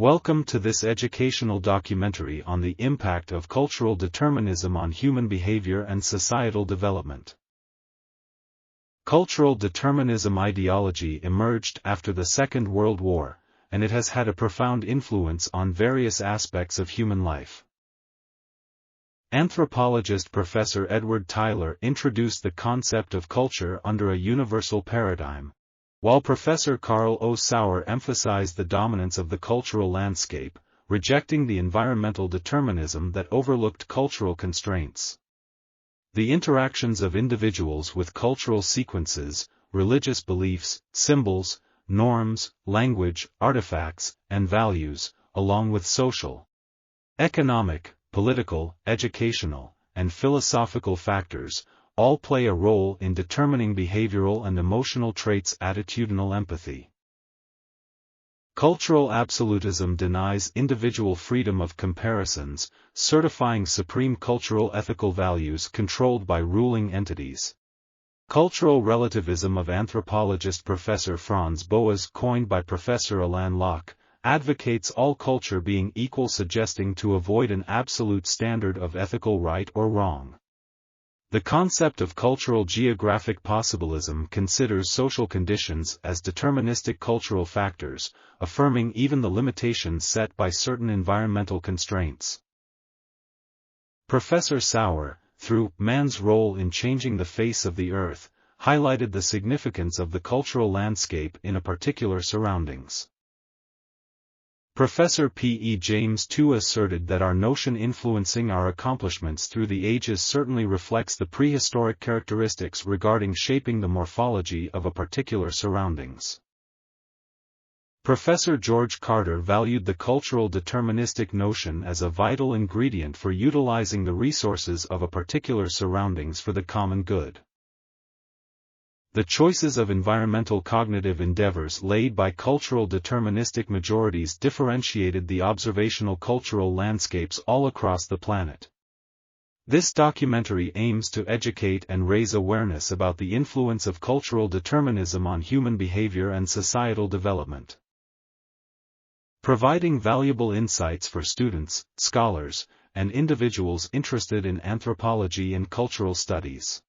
Welcome to this educational documentary on the impact of cultural determinism on human behavior and societal development. Cultural determinism ideology emerged after the Second World War, and it has had a profound influence on various aspects of human life. Anthropologist Prof Edward Tylor introduced the concept of culture under a universal paradigm, while Prof Carl O Sauer emphasized the dominance of the cultural landscape, rejecting the environmental determinism that overlooked cultural constraints. The interactions of individuals with cultural sequences, religious beliefs, symbols, norms, language, artifacts, and values, along with social, economic, political, educational, and philosophical factors, all play a role in determining behavioral and emotional traits. Attitudinal empathy. Cultural absolutism denies individual freedom of comparisons, certifying supreme cultural ethical values controlled by ruling entities. Cultural relativism of anthropologist Professor Franz Boas, coined by Professor Alain Locke, advocates all culture being equal, suggesting to avoid an absolute standard of ethical right or wrong. The concept of cultural geographic possibilism considers social conditions as deterministic cultural factors, affirming even the limitations set by certain environmental constraints. Professor Sauer, through Man's Role in Changing the Face of the Earth, highlighted the significance of the cultural landscape in a particular surroundings. Professor P. E. James too asserted that our notion influencing our accomplishments through the ages certainly reflects the prehistoric characteristics regarding shaping the morphology of a particular surroundings. Professor George Carter valued the cultural deterministic notion as a vital ingredient for utilizing the resources of a particular surroundings for the common good. The choices of environmental cognitive endeavors laid by cultural deterministic majorities differentiated the observational cultural landscapes all across the planet. This documentary aims to educate and raise awareness about the influence of cultural determinism on human behavior and societal development, providing valuable insights for students, scholars, and individuals interested in anthropology and cultural studies.